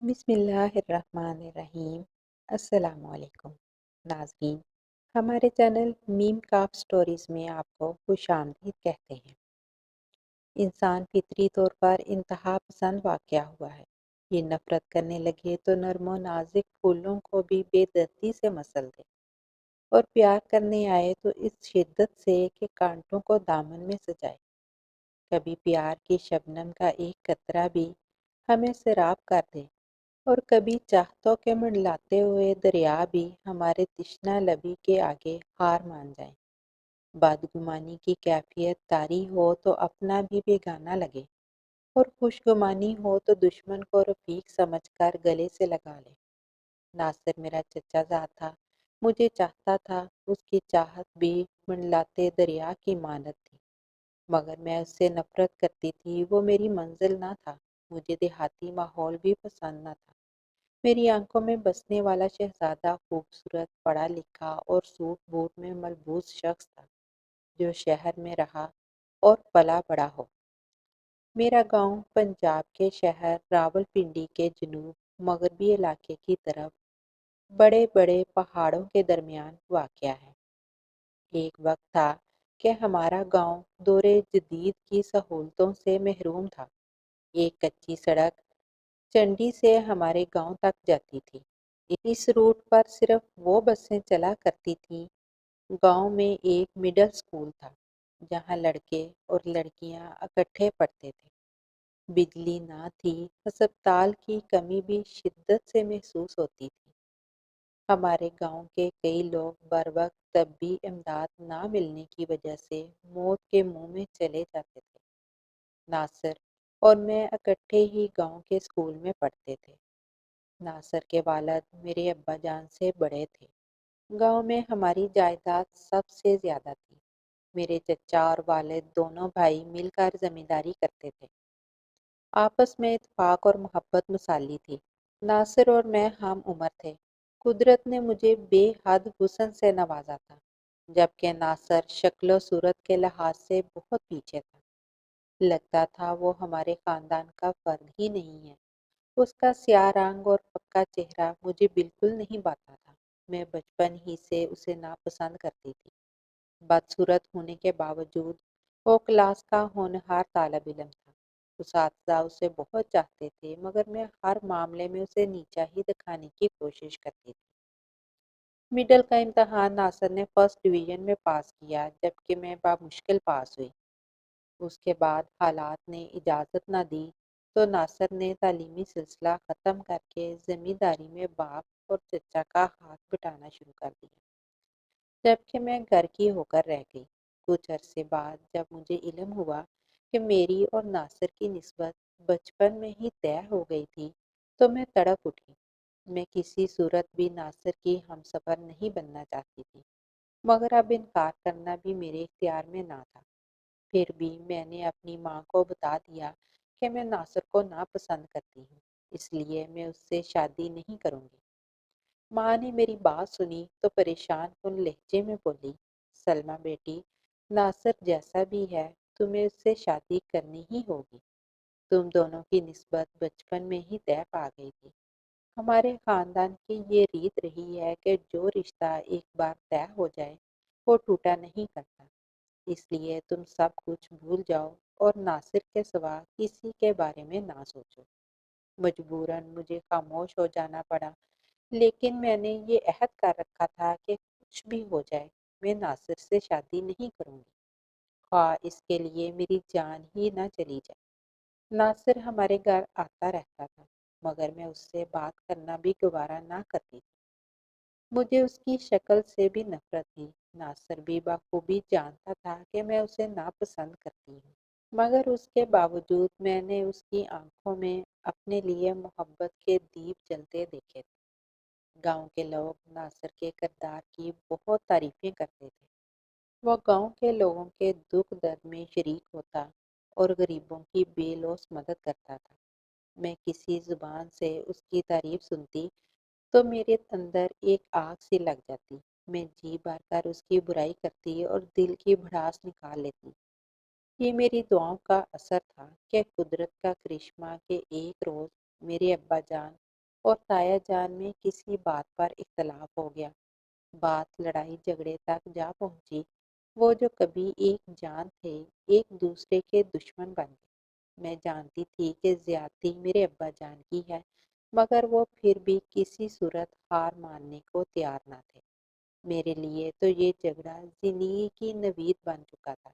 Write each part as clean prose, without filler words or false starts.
بسم اللہ الرحمن الرحیم۔ السلام علیکم ناظرین، ہمارے چینل میم کاف سٹوریز میں آپ کو خوش آمدید کہتے ہیں۔ انسان فطری طور پر انتہا پسند واقع ہوا ہے۔ یہ نفرت کرنے لگے تو نرم و نازک پھولوں کو بھی بے دردی سے مسل دے، اور پیار کرنے آئے تو اس شدت سے کہ کانٹوں کو دامن میں سجائے۔ کبھی پیار کی شبنم کا ایک قطرہ بھی ہمیں سیراب کر دے، اور کبھی چاہتوں کے منڈلاتے ہوئے دریا بھی ہمارے تشنہ لبی کے آگے ہار مان جائیں۔ بدگمانی کی کیفیت طاری ہو تو اپنا بھی بیگانہ لگے، اور خوشگمانی ہو تو دشمن کو رفیق سمجھ کر گلے سے لگا لے۔ ناصر میرا چچا زاد تھا، مجھے چاہتا تھا، اس کی چاہت بھی منڈلاتے دریا کی مانند تھی، مگر میں اس سے نفرت کرتی تھی۔ وہ میری منزل نہ تھا، مجھے دیہاتی ماحول بھی پسند نہ تھا۔ میری آنکھوں میں بسنے والا شہزادہ خوبصورت، پڑھا لکھا اور سوٹ بوٹ میں ملبوس شخص تھا، جو شہر میں رہا اور پلا بڑا ہو۔ میرا گاؤں پنجاب کے شہر راول پنڈی کے جنوب مغربی علاقے کی طرف بڑے بڑے پہاڑوں کے درمیان واقع ہے۔ ایک وقت تھا کہ ہمارا گاؤں دور جدید کی سہولتوں سے محروم تھا۔ ایک کچی سڑک چنڈی سے ہمارے گاؤں تک جاتی تھی۔ اس روٹ پر صرف وہ بسیں چلا کرتی تھیں۔ گاؤں میں ایک مڈل اسکول تھا، جہاں لڑکے اور لڑکیاں اکٹھے پڑھتے تھے۔ بجلی نہ تھی، ہسپتال کی کمی بھی شدت سے محسوس ہوتی تھی۔ ہمارے گاؤں کے کئی لوگ بروقت طبی امداد نہ ملنے کی وجہ سے موت کے منہ میں چلے جاتے تھے۔ ناصر اور میں اکٹھے ہی گاؤں کے اسکول میں پڑھتے تھے۔ ناصر کے والد میرے ابا جان سے بڑے تھے۔ گاؤں میں ہماری جائیداد سب سے زیادہ تھی۔ میرے چچا اور والد دونوں بھائی مل کر زمینداری کرتے تھے۔ آپس میں اتفاق اور محبت مسالی تھی۔ ناصر اور میں ہم عمر تھے۔ قدرت نے مجھے بے حد حسن سے نوازا تھا، جبکہ ناصر شکل و صورت کے لحاظ سے بہت پیچھے تھا۔ لگتا تھا وہ ہمارے خاندان کا فرد ہی نہیں ہے۔ اس کا سیاہ رنگ اور پکا چہرہ مجھے بالکل نہیں بھاتا تھا۔ میں بچپن ہی سے اسے ناپسند کرتی تھی۔ بدصورت ہونے کے باوجود وہ کلاس کا ہونہار طالب علم تھا۔ اساتذہ اسے بہت چاہتے تھے، مگر میں ہر معاملے میں اسے نیچا ہی دکھانے کی کوشش کرتی تھی۔ مڈل کا امتحان ناصر نے فرسٹ ڈویژن میں پاس کیا، جبکہ میں بامشکل پاس ہوئی۔ اس کے بعد حالات نے اجازت نہ دی تو ناصر نے تعلیمی سلسلہ ختم کر کے زمینداری میں باپ اور چچا کا ہاتھ بٹانا شروع کر دیا، جبکہ میں گھر کی ہو کر رہ گئی۔ کچھ عرصے بعد جب مجھے علم ہوا کہ میری اور ناصر کی نسبت بچپن میں ہی طے ہو گئی تھی، تو میں تڑپ اٹھی۔ میں کسی صورت بھی ناصر کی ہمسفر نہیں بننا چاہتی تھی، مگر اب انکار کرنا بھی میرے اختیار میں نہ تھا۔ پھر بھی میں نے اپنی ماں کو بتا دیا کہ میں ناصر کو ناپسند کرتی ہوں، اس لیے میں اس سے شادی نہیں کروں گی۔ ماں نے میری بات سنی تو پریشان کن لہجے میں بولی، سلمیٰ بیٹی، ناصر جیسا بھی ہے، تمہیں اس سے شادی کرنی ہی ہوگی۔ تم دونوں کی نسبت بچپن میں ہی طے پا گئی تھی۔ ہمارے خاندان کی یہ ریت رہی ہے کہ جو رشتہ ایک بار طے ہو جائے وہ ٹوٹا نہیں کرتا۔ اس لیے تم سب کچھ بھول جاؤ اور ناصر کے سوا کسی کے بارے میں نہ سوچو۔ مجبوراً مجھے خاموش ہو جانا پڑا، لیکن میں نے یہ عہد کر رکھا تھا کہ کچھ بھی ہو جائے میں ناصر سے شادی نہیں کروں گی، خواہ اس کے لیے میری جان ہی نہ چلی جائے۔ ناصر ہمارے گھر آتا رہتا تھا، مگر میں اس سے بات کرنا بھی گوارا نہ کرتی تھی۔ مجھے اس کی شکل سے بھی نفرت تھی۔ ناصر بھی بخوبی جانتا تھا کہ میں اسے ناپسند کرتی ہوں، مگر اس کے باوجود میں نے اس کی آنکھوں میں اپنے لیے محبت کے دیپ جلتے دیکھے تھے۔ گاؤں کے لوگ ناصر کے کردار کی بہت تعریفیں کرتے تھے۔ وہ گاؤں کے لوگوں کے دکھ درد میں شریک ہوتا اور غریبوں کی بے لوث مدد کرتا تھا۔ میں کسی زبان سے اس کی تعریف سنتی تو میرے اندر ایک آگ سی لگ جاتی۔ میں جی بھر کر اس کی برائی کرتی اور دل کی بھڑاس نکال لیتی۔ یہ میری دعاؤں کا اثر تھا کہ قدرت کا کرشمہ کہ ایک روز میرے ابا جان اور تایا جان میں کسی بات پر اختلاف ہو گیا۔ بات لڑائی جھگڑے تک جا پہنچی۔ وہ جو کبھی ایک جان تھے ایک دوسرے کے دشمن بن گئے۔ میں جانتی تھی کہ زیادتی میرے ابا جان کی ہے، مگر وہ پھر بھی کسی صورت ہار ماننے کو تیار نہ تھے۔ میرے لیے تو یہ جھگڑا زندگی کی نوید بن چکا تھا۔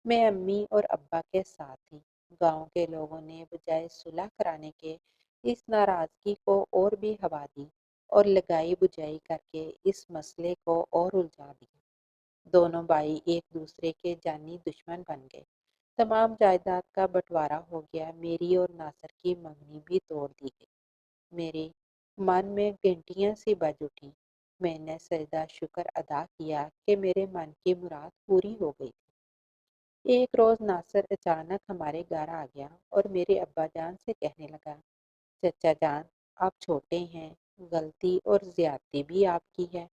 میں امی اور ابا کے ساتھ تھی۔ گاؤں کے لوگوں نے بجائے صلح کرانے کے اس ناراضگی کو اور بھی ہوا دی اور لگائی بجائی کر کے اس مسئلے کو اور الجھا دیا۔ دونوں بھائی ایک دوسرے کے جانی دشمن بن گئے۔ تمام جائیداد کا بٹوارا ہو گیا۔ میری اور ناصر کی منگنی بھی توڑ دی گئی۔ میرے من میں گھنٹیاں سی بج اٹھی۔ میں نے سجدہ شکر ادا کیا کہ میرے من کی مراد پوری ہو گئی تھی۔ ایک روز ناصر اچانک ہمارے گھر آ گیا اور میرے ابا جان سے کہنے لگا، چچا جان، آپ چھوٹے ہیں، غلطی اور زیادتی بھی آپ کی ہے،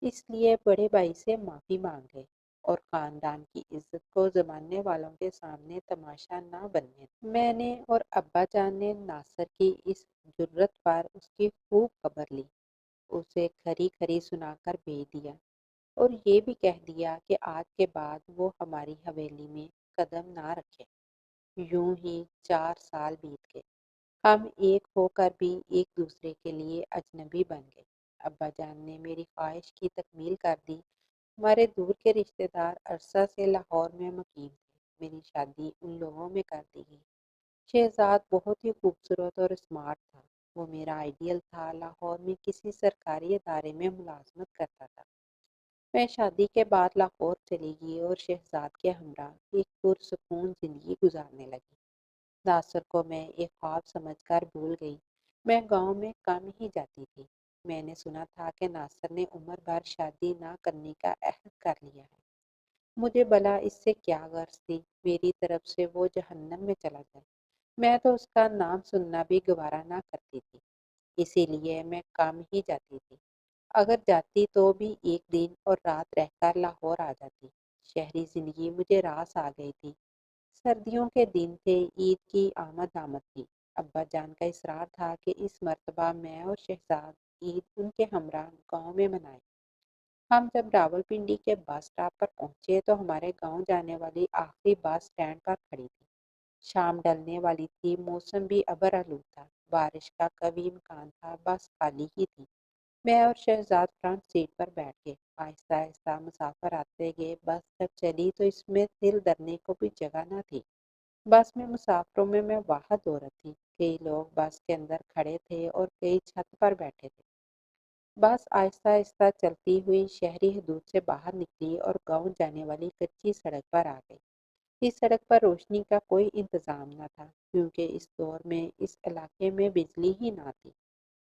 اس لیے بڑے بھائی سے معافی مانگے اور خاندان کی عزت کو زمانے والوں کے سامنے تماشا نہ بننے دیں۔ میں نے اور ابا جان نے ناصر کی اس جرت پر اس کی خوب خبر لی، اسے کھری کھری سنا کر بھیج دیا اور یہ بھی کہہ دیا کہ آج کے بعد وہ ہماری حویلی میں قدم نہ رکھے۔ یوں ہی 4 سال بیت گئے۔ ہم ایک ہو کر بھی ایک دوسرے کے لیے اجنبی بن گئے۔ ابا جان نے میری خواہش کی تکمیل کر دی۔ ہمارے دور کے رشتہ دار عرصہ سے لاہور میں مقیم تھے۔ میری شادی ان لوگوں میں کر دی گئی۔ شہزاد بہت ہی خوبصورت اور اسمارٹ تھا۔ وہ میرا آئیڈیل تھا۔ لاہور میں کسی سرکاری ادارے میں ملازمت کرتا تھا۔ میں شادی کے بعد لاہور چلی گئی اور شہزاد کے ہمراہ ایک پرسکون زندگی گزارنے لگی۔ ناصر کو میں ایک خواب سمجھ کر بھول گئی۔ میں گاؤں میں کم ہی جاتی تھی۔ میں نے سنا تھا کہ ناصر نے عمر بھر شادی نہ کرنے کا عہد کر لیا ہے۔ مجھے بھلا اس سے کیا غرض تھی؟ میری طرف سے وہ جہنم میں چلا جائے، میں تو اس کا نام سننا بھی گوارا نہ کرتی تھی۔ اسی لیے میں کم ہی جاتی تھی۔ اگر جاتی تو بھی ایک دن اور رات رہ کر لاہور آ جاتی۔ شہری زندگی مجھے راس آ گئی تھی۔ سردیوں کے دن تھے، عید کی آمد تھی۔ ابا جان کا اصرار تھا کہ اس مرتبہ میں اور شہزاد عید ان کے ہمراہ گاؤں میں منائیں۔ ہم جب راولپنڈی کے بس سٹاپ پر پہنچے تو ہمارے گاؤں جانے والی آخری بس سٹینڈ پر کھڑی تھی۔ شام ڈلنے والی تھی، موسم بھی ابر آلود تھا، بارش کا قوی امکان تھا، بس خالی ہی تھی۔ میں اور شہزاد فرنٹ سیٹ پر بیٹھ گئے۔ آہستہ آہستہ مسافر آتے گئے۔ بس جب چلی تو اس میں دل دھرنے کو بھی جگہ نہ تھی۔ بس میں مسافروں میں واحد عورت تھی۔ کئی لوگ بس کے اندر کھڑے تھے اور کئی چھت پر بیٹھے تھے۔ بس آہستہ آہستہ چلتی ہوئی شہری حدود سے باہر نکلی اور گاؤں جانے والی کچی سڑک پر آ گئی۔ اس سڑک پر روشنی کا کوئی انتظام نہ تھا، کیونکہ اس دور میں اس علاقے میں بجلی ہی نہ تھی۔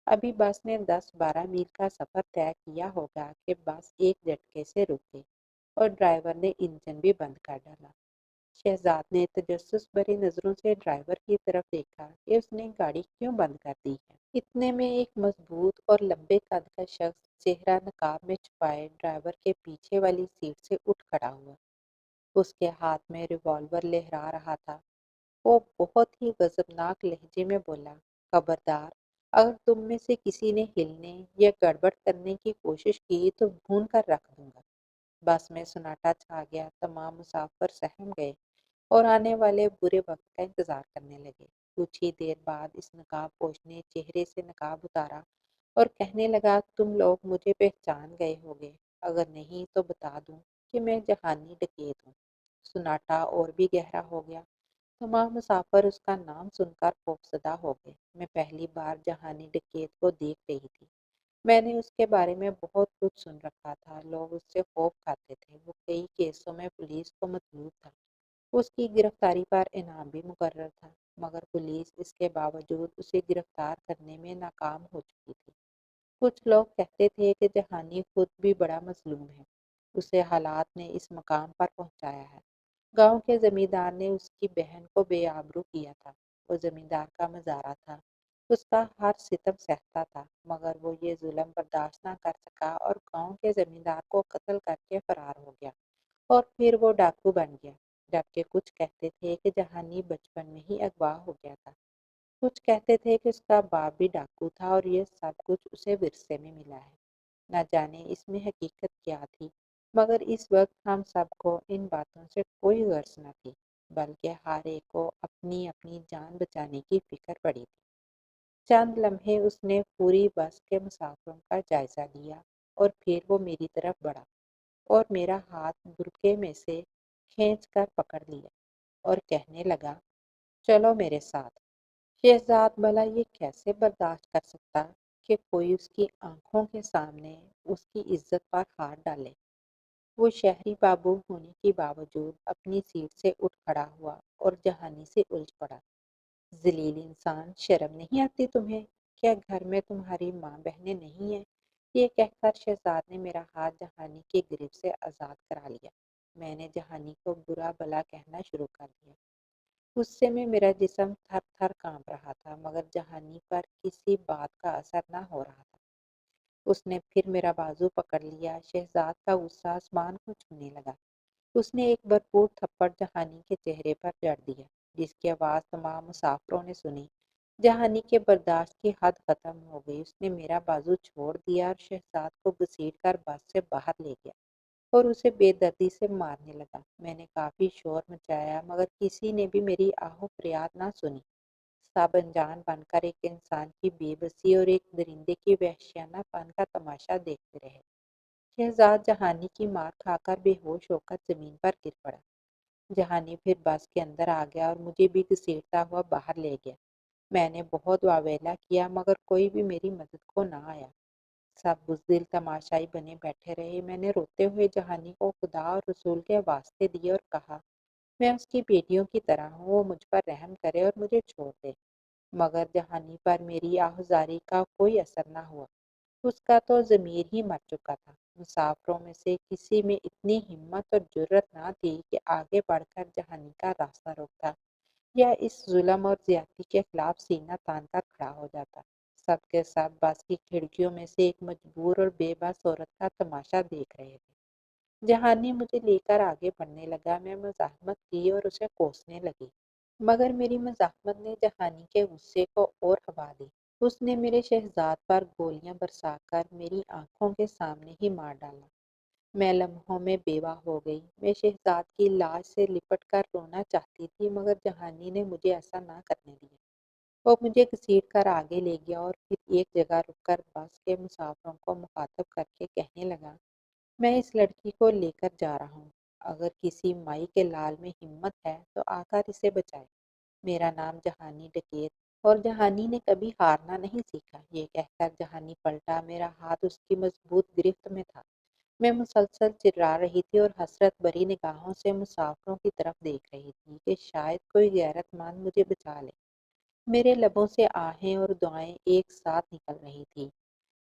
ابھی بس نے 10-12 میل کا سفر طے کیا ہوگا کہ بس ایک جھٹکے سے رک گئی اور ڈرائیور نے انجن بھی بند کر ڈالا۔ شہزاد نے تجسس بھری نظروں سے ڈرائیور کی طرف دیکھا کہ اس نے گاڑی کیوں بند کر دی ہے۔ اتنے میں ایک مضبوط اور لمبے قد کا شخص چہرہ نقاب میں چھپائے ڈرائیور کے پیچھے والی سیٹ سے اٹھ کھڑا ہوا۔ اس کے ہاتھ میں ریوالور لہرا رہا تھا۔ وہ بہت ہی غضبناک لہجے میں بولا، خبردار، اگر تم میں سے کسی نے ہلنے یا گڑبڑ کرنے کی کوشش کی تو بھون کر رکھ دوں گا۔ بس میں سناٹا چھا گیا۔ تمام مسافر سہم گئے اور آنے والے برے وقت کا انتظار کرنے لگے۔ کچھ ہی دیر بعد اس نقاب پوش نے چہرے سے نقاب اتارا اور کہنے لگا، تم لوگ مجھے پہچان گئے ہوگے، اگر نہیں تو بتا دوں کہ میں جہانی ڈکیت ہوں۔ سناٹا اور بھی گہرا ہو گیا۔ تمام مسافر اس کا نام سن کر خوفزدہ ہو گئے۔ میں پہلی بار جہانی ڈکیت کو دیکھ رہی تھی۔ میں نے اس کے بارے میں بہت کچھ سن رکھا تھا۔ لوگ اس سے خوف کھاتے تھے۔ وہ کئی کیسوں میں پولیس کو مطلوب تھا۔ اس کی گرفتاری پر انعام بھی مقرر تھا، مگر پولیس اس کے باوجود اسے گرفتار کرنے میں ناکام ہو چکی تھی۔ کچھ لوگ کہتے تھے کہ جہانی خود بھی بڑا مظلوم ہے، اسے حالات نے اس مقام پر پہنچایا ہے۔ گاؤں کے زمیندار نے اس کی بہن کو بے آبرو کیا تھا۔ وہ زمیندار کا مزارع تھا، اس کا ہر ستم سہتا تھا، مگر وہ یہ ظلم برداشت نہ کر سکا اور گاؤں کے زمیندار کو قتل کر کے فرار ہو گیا اور پھر وہ ڈاکو بن گیا۔ جبکہ کچھ کہتے تھے کہ جہانی بچپن میں ہی اغوا ہو گیا تھا۔ کچھ کہتے تھے کہ اس کا باپ بھی ڈاکو تھا اور یہ سب کچھ اسے ورثے میں ملا ہے۔ نہ جانے اس میں حقیقت کیا تھی، مگر اس وقت ہم سب کو ان باتوں سے کوئی غرض نہ تھی، بلکہ ہر ایک کو اپنی اپنی جان بچانے کی فکر پڑی تھی۔ چند لمحے اس نے پوری بس کے مسافروں کا جائزہ لیا اور پھر وہ میری طرف بڑھا اور میرا ہاتھ برقعے میں سے کھینچ کر پکڑ لیا اور کہنے لگا، چلو میرے ساتھ۔ شہزاد بھلا یہ کیسے برداشت کر سکتا کہ کوئی اس کی آنکھوں کے سامنے اس کی عزت پر ہاتھ ڈالے؟ وہ شہری بابو ہونے کے باوجود اپنی سیٹ سے اٹھ کھڑا ہوا اور جہانی سے الجھ پڑا۔ ذلیل انسان، شرم نہیں آتی تمہیں؟ کیا گھر میں تمہاری ماں بہنیں نہیں ہیں؟ یہ کہہ کر شہزاد نے میرا ہاتھ جہانی کی گرفت سے آزاد کرا لیا۔ میں نے جہانی کو برا بھلا کہنا شروع کر دیا۔ غصے میں میرا جسم تھر تھر کانپ رہا تھا، مگر جہانی پر کسی بات کا اثر نہ ہو رہا تھا۔ اس نے پھر میرا بازو پکڑ لیا۔ شہزاد کا غصہ آسمان کو چھونے لگا۔ اس نے ایک بھرپور تھپڑ جہانی کے چہرے پر جڑ دیا، جس کی آواز تمام مسافروں نے سنی۔ جہانی کے برداشت کی حد ختم ہو گئی۔ اس نے میرا بازو چھوڑ دیا اور شہزاد کو گھسیٹ کر بس سے باہر لے گیا اور اسے بے دردی سے مارنے لگا۔ میں نے کافی شور مچایا، مگر کسی نے بھی میری آہو فریاد نہ سنی۔ سب انجان بن کر ایک انسان کی بے بسی اور ایک درندے کی وحشیانہ پن کا تماشا دیکھتے رہے۔ شہزاد جہانی کی مار کھا کر بے ہوش ہو کر زمین پر گر پڑا۔ جہانی پھر بس کے اندر آ گیا اور مجھے بھی گھسیٹتا ہوا باہر لے گیا۔ میں نے بہت واویلا کیا، مگر کوئی بھی میری مدد کو نہ آیا۔ سب بزدل تماشائی بنے بیٹھے رہے۔ میں نے روتے ہوئے جہانی کو خدا اور رسول کے واسطے دیے اور کہا، میں اس کی بیٹیوں کی طرح ہوں، وہ مجھ پر رحم کرے اور مجھے چھوڑ دے۔ مگر جہانی پر میری آہوزاری کا کوئی اثر نہ ہوا۔ اس کا تو ضمیر ہی مر چکا تھا۔ مسافروں میں سے کسی میں اتنی ہمت اور جرأت نہ تھی کہ آگے بڑھ کر جہانی کا راستہ روکتا یا اس ظلم اور زیادتی کے خلاف سینہ تان کر کھڑا ہو جاتا۔ سب کے سب بس کی کھڑکیوں میں سے ایک مجبور اور بے بس عورت کا تماشا دیکھ رہے تھے۔ جہانی مجھے لے کر آگے بڑھنے لگا۔ میں مزاحمت کی اور اسے کوسنے لگی، مگر میری مزاحمت نے جہانی کے غصے کو اور ہوا دی۔ اس نے میرے شہزاد پر گولیاں برسا کر میری آنکھوں کے سامنے ہی مار ڈالا۔ میں لمحوں میں بیوہ ہو گئی۔ میں شہزاد کی لاش سے لپٹ کر رونا چاہتی تھی، مگر جہانی نے مجھے ایسا نہ کرنے دیا۔ وہ مجھے گھسیٹ کر آگے لے گیا اور پھر ایک جگہ رک کر بس کے مسافروں کو مخاطب کر کے کہنے لگا، میں اس لڑکی کو لے کر جا رہا ہوں۔ اگر کسی مائی کے لال میں ہمت ہے تو آ کر اسے بچائے۔ میرا نام جہانی ڈکیت اور جہانی نے کبھی ہارنا نہیں سیکھا۔ یہ کہہ کر جہانی پلٹا۔ میرا ہاتھ اس کی مضبوط گرفت میں تھا۔ میں مسلسل چرا رہی تھی اور حسرت بھری نگاہوں سے مسافروں کی طرف دیکھ رہی تھی کہ شاید کوئی غیرت مند مجھے بچا لے۔ میرے لبوں سے آہیں اور دعائیں ایک ساتھ نکل رہی تھی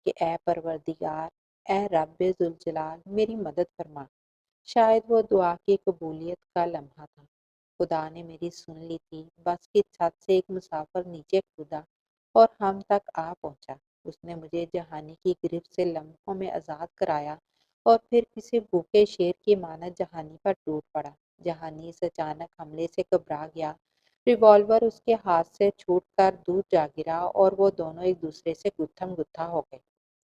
کہ اے پروردگار، اے رب ذوالجلال، میری مدد فرما۔ شاید وہ دعا کی قبولیت کا لمحہ تھا۔ خدا نے میری سن لی تھی۔ بس کی چھت سے ایک مسافر نیچے کودا اور ہم تک آ پہنچا۔ اس نے مجھے جہانی کی گرفت سے لمحوں میں آزاد کرایا اور پھر کسی بھوکے شیر کی مانند جہانی پر ٹوٹ پڑا۔ جہانی اس اچانک حملے سے گھبرا گیا۔ ریوالور اس کے ہاتھ سے چھوٹ کر دور جا گرا اور وہ دونوں ایک دوسرے سے گتھم گتھا ہو گئے۔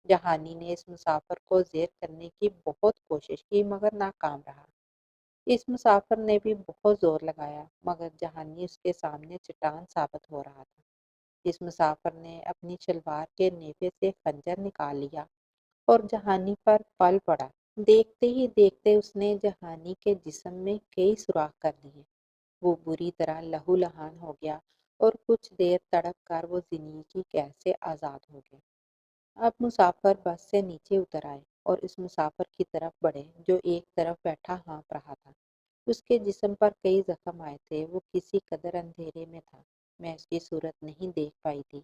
جہانی نے اس مسافر کو زیر کرنے کی بہت کوشش کی، مگر ناکام رہا۔ اس مسافر نے بھی بہت زور لگایا، مگر جہانی اس کے سامنے چٹان ثابت ہو رہا تھا۔ اس مسافر نے اپنی شلوار کے نیفے سے خنجر نکال لیا اور جہانی پر پل پڑا۔ دیکھتے ہی دیکھتے اس نے جہانی کے جسم میں کئی سوراخ کر دیے۔ وہ بری طرح لہو لہان ہو گیا اور کچھ دیر تڑپ کر وہ زندگی کی قید سے آزاد ہو گیا۔ اب مسافر بس سے نیچے اتر آئے اور اس مسافر کی طرف بڑھے جو ایک طرف بیٹھا ہانپ رہا تھا۔ اس کے جسم پر کئی زخم آئے تھے۔ وہ کسی قدر اندھیرے میں تھا۔ میں اس کی صورت نہیں دیکھ پائی تھی۔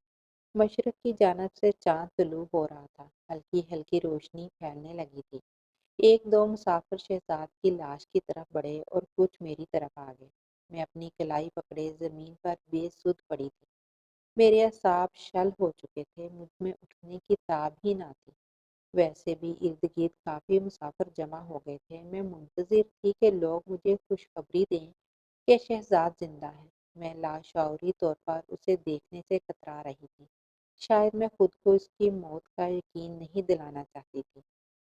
مشرق کی جانب سے چاند طلوع ہو رہا تھا۔ ہلکی ہلکی روشنی پھیلنے لگی تھی۔ ایک دو مسافر شہزاد کی لاش کی طرف بڑھے اور کچھ میری طرف آ گئے۔ میں اپنی کلائی پکڑے زمین پر بے سدھ پڑی تھی۔ میرے اعصاب شل ہو چکے تھے۔ مجھ میں اٹھنے کی تاب ہی نہ تھی۔ ویسے بھی ارد گرد کافی مسافر جمع ہو گئے تھے۔ میں منتظر تھی کہ لوگ مجھے خوشخبری دیں کہ شہزاد زندہ ہے۔ میں لاشعوری طور پر اسے دیکھنے سے کترا رہی تھی۔ شاید میں خود کو اس کی موت کا یقین نہیں دلانا چاہتی تھی۔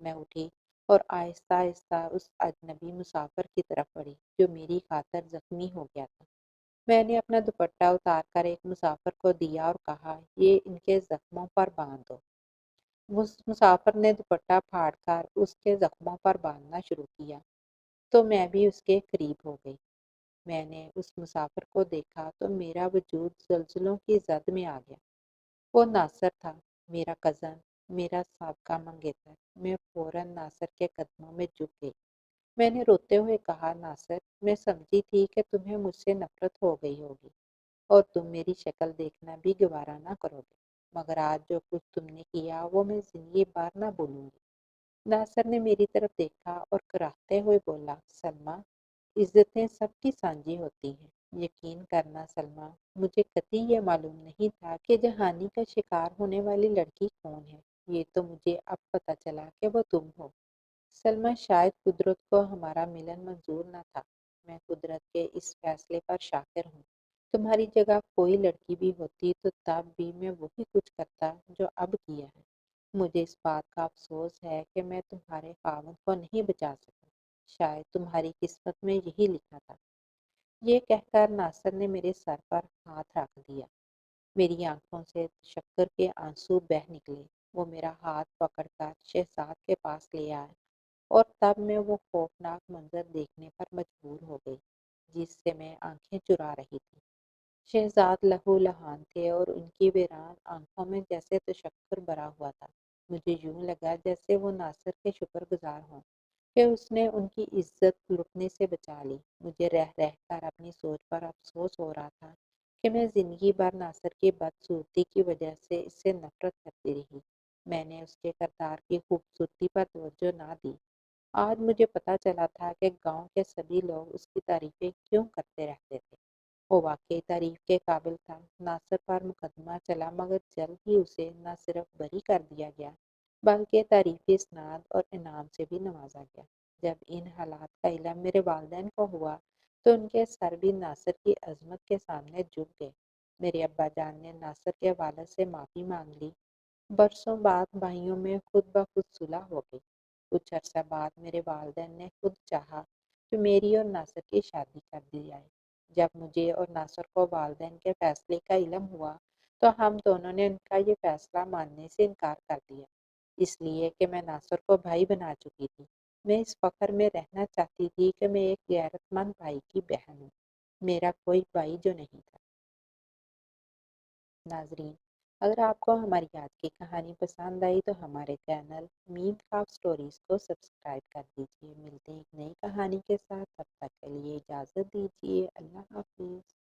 میں اٹھی اور آہستہ آہستہ اس اجنبی مسافر کی طرف بڑھی جو میری خاطر زخمی ہو گیا تھا۔ میں نے اپنا دوپٹہ اتار کر ایک مسافر کو دیا اور کہا، یہ ان کے زخموں پر باندھ دو۔ اس مسافر نے دوپٹہ پھاڑ کر اس کے زخموں پر باندھنا شروع کیا تو میں بھی اس کے قریب ہو گئی۔ میں نے اس مسافر کو دیکھا تو میرا وجود زلزلوں کی زد میں آ گیا۔ وہ ناصر تھا، میرا کزن، میرا سابقہ منگیتر۔ میں فوراً ناصر کے قدموں میں جھک گئی۔ میں نے روتے ہوئے کہا، ناصر، میں سمجھی تھی کہ تمہیں مجھ سے نفرت ہو گئی ہوگی اور تم میری شکل دیکھنا بھی گوارا نہ کرو گے، مگر آج جو کچھ تم نے کیا وہ میں زندگی بھر نہ بھولوں گی۔ ناصر نے میری طرف دیکھا اور کراہتے ہوئے بولا، سلمیٰ، عزتیں سب کی سانجھی ہوتی ہیں۔ یقین کرنا سلمیٰ، مجھے قطعی یہ معلوم نہیں تھا کہ جہانی کا شکار ہونے والی لڑکی کون ہے۔ یہ تو مجھے اب پتہ چلا کہ وہ تم ہو۔ سلمیٰ، شاید قدرت کو ہمارا ملن منظور نہ تھا۔ میں قدرت کے اس فیصلے پر شاکر ہوں۔ تمہاری جگہ کوئی لڑکی بھی ہوتی تو تب بھی میں وہی کچھ کرتا جو اب کیا ہے۔ مجھے اس بات کا افسوس ہے کہ میں تمہارے خاوند کو نہیں بچا سکا۔ شاید تمہاری قسمت میں یہی لکھا تھا۔ یہ کہہ کر ناصر نے میرے سر پر ہاتھ رکھ دیا۔ میری آنکھوں سے تشکر کے آنسو بہہ نکلے۔ وہ میرا ہاتھ پکڑ کر شہزاد کے پاس لے آئے اور تب میں وہ خوفناک منظر دیکھنے پر مجبور ہو گئی جس سے میں آنکھیں چرا رہی تھی۔ شہزاد لہو لہان تھے اور ان کی ویران آنکھوں میں جیسے تشکر بھرا ہوا تھا۔ مجھے یوں لگا جیسے وہ ناصر کے شکر گزار ہوں کہ اس نے ان کی عزت لٹنے سے بچا لی۔ مجھے رہ رہ کر اپنی سوچ پر افسوس ہو رہا تھا کہ میں زندگی بھر ناصر کی بدصورتی کی وجہ سے اس سے نفرت کرتی رہی۔ میں نے اس کے کردار کی خوبصورتی پر توجہ نہ دی۔ آج مجھے پتہ چلا تھا کہ گاؤں کے سبھی لوگ اس کی تعریفیں کیوں کرتے رہتے تھے۔ وہ واقعی تعریف کے قابل تھا۔ ناصر پر مقدمہ چلا مگر جلد ہی اسے نہ صرف بری کر دیا گیا بلکہ تعریفی اسناد اور انعام سے بھی نوازا گیا۔ جب ان حالات کا علم میرے والدین کو ہوا تو ان کے سر بھی ناصر کی عظمت کے سامنے جھک گئے۔ میرے ابا جان نے ناصر کے والد سے معافی مانگ لی۔ برسوں بعد بھائیوں میں خود بخود صلح ہو گئی۔ کچھ عرصہ بعد میرے والدین نے خود چاہا کہ میری اور ناصر کی شادی کر دی جائے۔ جب مجھے اور ناصر کو والدین کے فیصلے کا علم ہوا تو ہم دونوں نے ان کا یہ فیصلہ ماننے سے انکار کر دیا، اس لیے کہ میں ناصر کو بھائی بنا چکی تھی۔ میں اس فخر میں رہنا چاہتی تھی کہ میں ایک غیرت مند بھائی کی بہن ہوں، میرا کوئی بھائی جو نہیں تھا۔ ناظرین، اگر آپ کو ہماری آج کی کہانی پسند آئی تو ہمارے چینل میم کاف سٹوریز کو سبسکرائب کر دیجیے۔ ملتے ہیں ایک نئی کہانی کے ساتھ، تب تک کے لیے اجازت دیجیے۔ اللہ حافظ۔